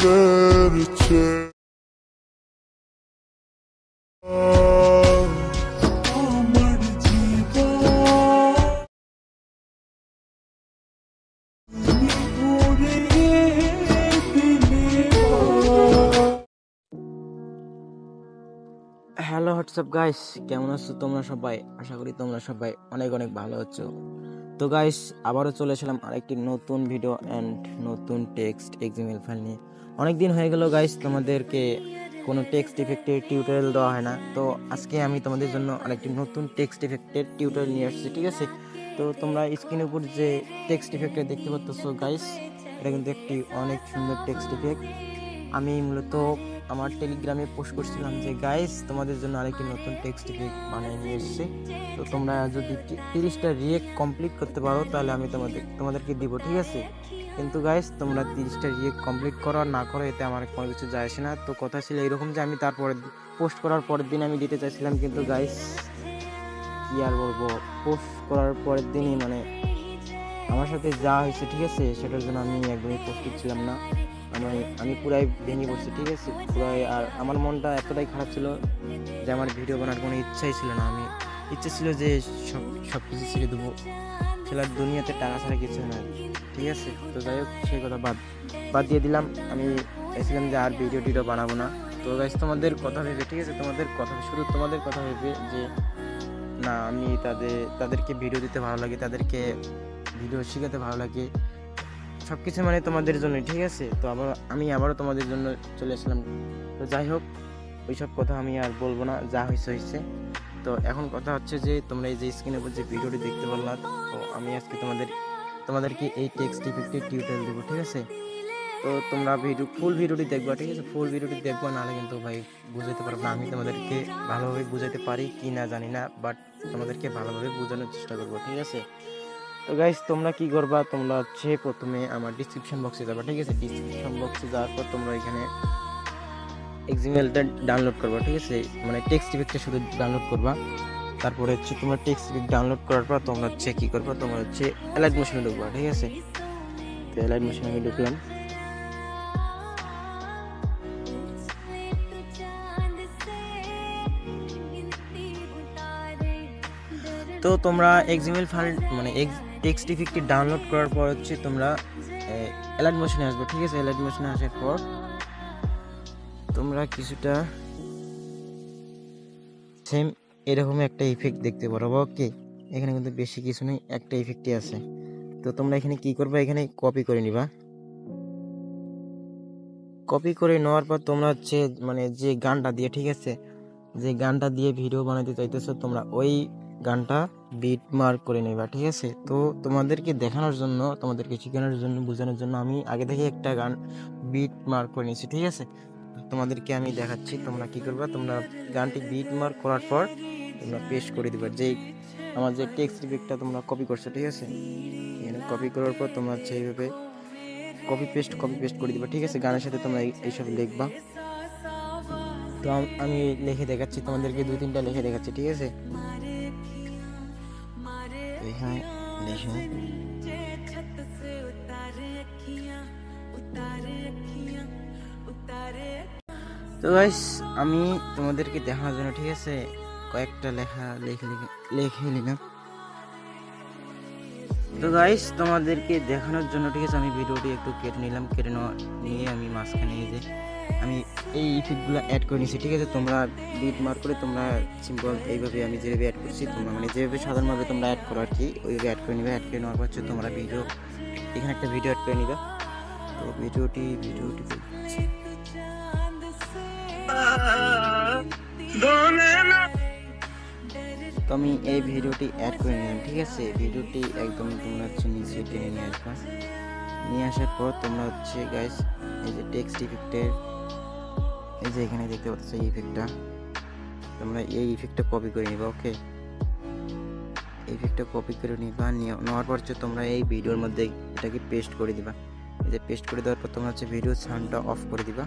চাঁদের চেয়ে আমার জীবন ভরে দিলে। হ্যালো হোয়াটসঅ্যাপ গাইস, কেমন আছো তোমরা সবাই? আশা করি তোমরা সবাই অনেক অনেক ভালো আছো। তো গাইস, আবারও চলে এসেলাম আরেকটি নতুন ভিডিও অ্যান্ড নতুন টেক্সট এক্সএমএল ফাইল নিয়ে। অনেক দিন হয়ে গেল গাইস, তোমাদেরকে কোনো টেক্সট ইফেক্টের টিউটোরিয়াল দেওয়া হয় না। তো আজকে আমি তোমাদের জন্য আরেকটি নতুন টেক্সট ইফেক্টের টিউটোরিয়াল নিয়ে আসছি, ঠিক আছে? তো তোমরা স্ক্রিনের উপর যে টেক্সট ইফেক্টটা দেখতে পাচ্ছ গাইস, এটা কিন্তু একটি অনেক সুন্দর টেক্সট ইফেক্ট। আমি মূলত আমার টেলিগ্রামে পোস্ট করছিলাম যে গাইস, তোমাদের জন্য আরেকটি নতুন টেক্সট ইফেক্ট বানিয়ে নিয়ে এসেছি। তো তোমরা যদি 30টা রিয়েক্ট কমপ্লিট করতে পারো তাহলে আমি তোমাদেরকে দিব, ঠিক আছে? কিন্তু গাইস, তোমরা 30টা রিয়েক্ট কমপ্লিট করো আর না করো, এতে আমার কোনো কিছু যায় আসে না। তো কথা ছিল এরকম যে আমি তারপরে পোস্ট করার পরের দিন আমি দিতে চাইছিলাম, কিন্তু গাইস কি আর বলবো, পোস্ট করার পরের দিনই মানে আমার সাথে যা হয়েছে, ঠিক আছে, সেটার জন্য আমি একদমই প্রস্তুত ছিলাম না। আমি পুরাই ভেঙে পড়ছি, ঠিক আছে, পুরাই। আর আমার মনটা এতটাই খারাপ ছিল যে আমার ভিডিও বানার কোনো ইচ্ছাই ছিল না। ইচ্ছে ছিল যে সব কিছু ছেড়ে দেবো, খেলার দুনিয়াতে টাকা ছাড়া কিছু না, ঠিক আছে? তো যাই হোক, সেই কথা বাদ দিয়ে দিলাম। আমি চাইছিলাম যে আর ভিডিও বানাবো না। তো গাইস, তোমাদের কথা ভেবে, ঠিক আছে, শুধু তোমাদের কথা ভেবে যে না, আমি তাদেরকে ভিডিও দিতে ভালো লাগে, তাদেরকে ভিডিও শেখাতে ভালো লাগে, সব কিছু মানে তোমাদের জন্য, ঠিক আছে? তো আমি আবারও তোমাদের জন্য চলে আসলাম। তো যাই হোক, ওইসব কথা আমি আর বলবো না, যা হয়েছে। তো এখন কথা হচ্ছে যে তোমরা এই যে স্ক্রিনের উপর যে ভিডিওটি দেখতে পারলাম, তো আমি আজকে তোমাদেরকে এই টেক্সট ইফেক্টের টিউটোরিয়াল দেবো, ঠিক আছে? তো তোমরা ফুল ভিডিওটি দেখবা, ঠিক আছে? ফুল ভিডিওটি দেখবা, নাহলে কিন্তু ভাই বুঝাইতে পারবো না। আমি তোমাদেরকে ভালোভাবে বুঝাইতে পারি কি না জানি না, বাট তোমাদেরকে ভালোভাবে বোঝানোর চেষ্টা করবো, ঠিক আছে? তো গাইস, তোমরা কি করবা, তোমরা হচ্ছে প্রথমে আমার ডিসক্রিপশন বক্সে যাবা, ঠিক আছে? ডিসক্রিপশন বক্সে যাওয়ার পর তোমরা এখানে এক্সএমএলটা ডাউনলোড করবা, ঠিক আছে? মানে টেক্সট ইফেক্টটা শুধু ডাউনলোড করবা। তারপরে হচ্ছে তোমরা টেক্সট ইফেক্ট ডাউনলোড করার পর তোমরা হচ্ছে কি করবা, তোমরা হচ্ছে অ্যালাইড মোশনে ঢুকবা, ঠিক আছে? তো অ্যালাইড মোশনে আমি ঢুকলাম। তো তোমরা এক্সএমএল ফাইল মানে টেক্সট ইফেক্টটি ডাউনলোড করার পর হচ্ছে তোমরা অ্যালাইড মোশনে আসবে, ঠিক আছে? অ্যালাইড মোশনে আসার পর তোমরা কিছুটা সেম এরকম একটা ইফেক্ট দেখতে পারো, ওকে? এখানে কিন্তু বেশি কিছু নেই, একটা ইফেক্টই আছে। তো তোমরা এখানে কি করবে, এখানে কপি করে নিবা। কপি করে নেওয়ার পর তোমরা হচ্ছে মানে যে গানটা দিয়ে, ঠিক আছে, যে গানটা দিয়ে ভিডিও বানাতে চাইতেছো, তোমরা ওই গানটা বিট মার্ক করে নেবা, ঠিক আছে? তো তোমাদেরকে দেখানোর জন্য, তোমাদেরকে শেখানোর জন্য, বোঝানোর জন্য আমি আগে থেকে একটা গান বিট মার্ক করে নিয়েছি, ঠিক আছে? তোমাদেরকে আমি দেখাচ্ছি। তোমরা কি করবা, তোমরা গানটি বিট মার্ক করার পর তোমরা পেস্ট করে দিবা, যেই আমার যে টেক্সট ইফেক্টটা তোমরা কপি করছো, ঠিক আছে? এখানে কপি করার পর তোমরা হচ্ছে এইভাবে কপি পেস্ট করে দিবা, ঠিক আছে? গানের সাথে তোমরা এইসব লিখবা। তো আমি লিখে দেখাচ্ছি তোমাদেরকে, 2-3টা লিখে দেখাচ্ছি, ঠিক আছে? এখানে লিখে, তো গাইস, আমি তোমাদেরকে দেখানোর জন্য, ঠিক আছে, কয়েকটা লেখা লিখে নিলাম। তো গাইস, তোমাদেরকে দেখানোর জন্য, ঠিক আছে, আমি ভিডিওটি একটু কেটে নিয়ে আমি মাঝখানে এই যে আমি এই ইফেক্টগুলো অ্যাড করে নিয়েছি, ঠিক আছে? তোমরা বিট মার্ক করে তোমরা সিম্পল এইভাবে আমি যেভাবে অ্যাড করছি, তোমরা মানে যেভাবে সাধারণভাবে তোমরা অ্যাড করো আর কি, ওইভাবে অ্যাড করে নিবে। অ্যাড করে নেওয়ার পর হচ্ছে তোমরা এখানে একটা ভিডিও অ্যাড করে নিবে। তো ভিডিওটি দেখছি। তো আমি এই ভিডিওটি অ্যাড করে নিলাম, ঠিক আছে? ভিডিওটি একদম তোমরা হচ্ছে নিচে টেনে নিয়ে আসবা। নিয়ে আসার পর তোমরা হচ্ছে গাইস এই যে টেক্সট ইফেক্টের এই যে এখানে দেখতে পাচ্ছ এই ইফেক্টটা, তোমরা এই ইফেক্টটা কপি করে নিবা, ওকে? ইফেক্টটা কপি করে নেওয়ার পর হচ্ছে তোমরা এই ভিডিওর মধ্যে এটাকে পেস্ট করে দিবা। এই যে পেস্ট করে দেওয়ার পর তোমরা হচ্ছে ভিডিও সাউন্ডটা অফ করে দিবা।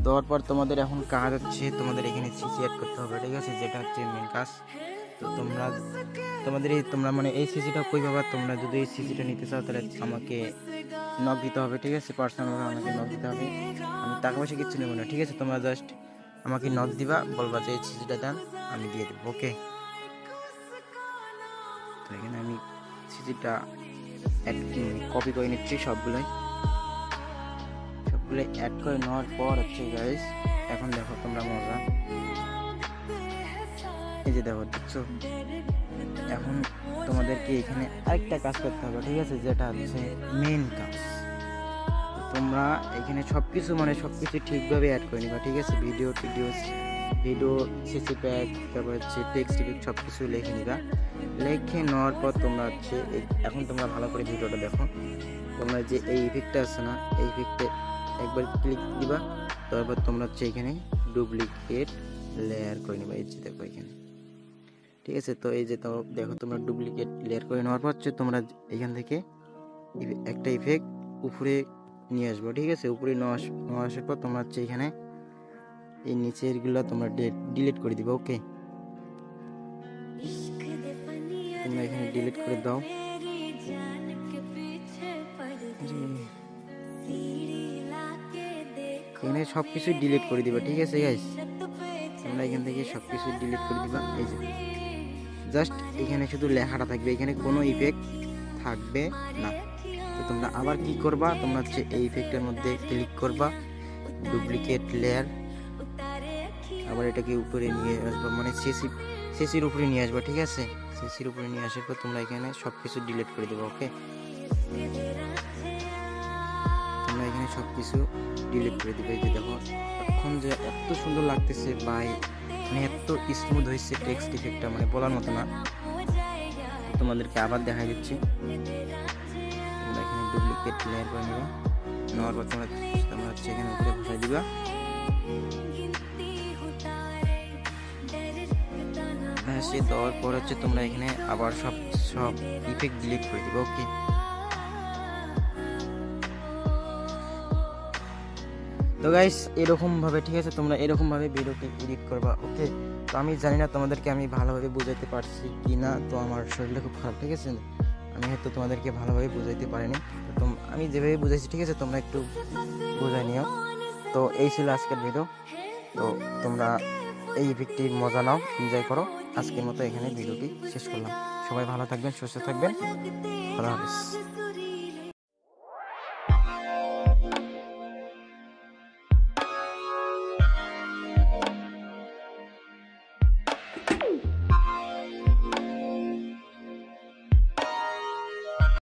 দেওয়ার পর তোমাদের এখন কাজ হচ্ছে তোমাদের এখানে সিসি অ্যাড করতে হবে, ঠিক আছে? যেটা হচ্ছে মেন কাজ। তো তোমরা মানে এই সিসিটা কই পাবা, তোমরা যদি এই সিসিটা নিতে চাও তাহলে আমাকে নক দিতে হবে, ঠিক আছে? পার্সোনালভাবে আমাকে নক দিতে হবে, আমি টাকা পয়সা কিচ্ছু নেবো না, ঠিক আছে? তোমরা জাস্ট আমাকে নক দিবা, বলবা যে এই সিজিটা দেন, আমি দিয়ে দেবো, ওকে? তো এখানে আমি সিজিটা কপি করে নিচ্ছি সবগুলোই অ্যাড করে নেওয়ার পর হচ্ছে গাইস, এখন দেখো তোমরা মজা, এই যে দেখো, দেখছো? এখন তোমাদেরকে এখানে আরেকটা কাজ করতে হবে, ঠিক আছে? যেটা হচ্ছে মেন কাজ। তোমরা এখানে সবকিছু ঠিকভাবে অ্যাড করে নিবা, ঠিক আছে? ভিডিও সিসি প্যাক, তারপর হচ্ছে টেক্সট ইফেক্ট সব কিছু লিখে নিবা। লিখে নেওয়ার পর তোমরা হচ্ছে এখন তোমরা ভালো করে ভিডিওটা দেখো। তোমরা যে এই ইফেক্টটা আছে না, এই ইফেক্টে একবার ক্লিক দিবা, তারপর তোমরা হচ্ছে এখানে ডুপ্লিকেট লেয়ার করে নিবা, এই যে দেখো এখানে, ঠিক আছে? তো এই যে দেখো তোমরা ডুপ্লিকেট লেয়ার করে নেওয়ার পর হচ্ছে তোমরা এখান থেকে একটা ইফেক্ট উপরে নিয়ে আসবো, ঠিক আছে? উপরে নেওয়া আসার পর তোমরা হচ্ছে এখানে এই নিচেরগুলো তোমরা ডিলিট করে দিবা, ওকে? তোমরা এখানে ডিলিট করে দাও, এখানে সব কিছু ডিলিট করে দিবা, ঠিক আছে গাইস? তোমরা এখান থেকে সব কিছু ডিলিট করে দিবা, এই যে জাস্ট এখানে শুধু লেখাটা থাকবে, এখানে কোনো ইফেক্ট থাকবে না। তো তোমরা আবার কি করবা, তোমরা হচ্ছে এই ইফেক্টের মধ্যে ক্লিক করবা, ডুপ্লিকেট লেয়ার, আবার এটাকে উপরে নিয়ে আসবা, মানে সিসির উপরে নিয়ে আসবা, ঠিক আছে? সিসির উপরে নিয়ে আসার পর তোমরা এখানে সব কিছু ডিলিট করে দেবো, ওকে? তোমরা এখানে সব কিছু ডিলিট করে দিবে, এই যে দেখো এখন যে এত সুন্দর লাগতেছে ভাই, মানে এত স্মুথ হয়েছে টেক্সট ইফেক্টটা, মানে বলার মতো না। তোমাদেরকে আবার দেখাই দিচ্ছি, তোমরা এখানে ডুপ্লিকেট লেয়ার করে নেবা, নেওয়ার পর তোমরা হচ্ছে এখানে উপরে বসাই দিবা, সে দেওয়ার পর হচ্ছে তোমরা এখানে আবার সব ইফেক্ট ডিলিট করে দিবা, ওকে? তো গাইস এরকম ভাবে, ঠিক আছে? তোমরা এরকম ভাবে ভিডিওটি এডিট করবা, ওকে? তো আমি জানি না তোমাদেরকে আমি ভালোভাবে বুঝাইতে পারছি কি না, তো আমার শরীরটা খুব খারাপ, ঠিক আছে? আমি হয়তো তোমাদেরকে ভালোভাবে বুঝাইতে পারিনি, তো আমি যেভাবে বুঝাইছি, ঠিক আছে? তোমরা একটু বুঝাই নিও। তো এই ছিল আজকের ভিডিও। তো তোমরা এই ইফেক্টটি মজা নাও, এনজয় করো। আজকের মতো এখানে ভিডিওটি শেষ করলাম। সবাই ভালো থাকবেন, সুস্থ থাকবেন, আল্লাহ হাফেজ।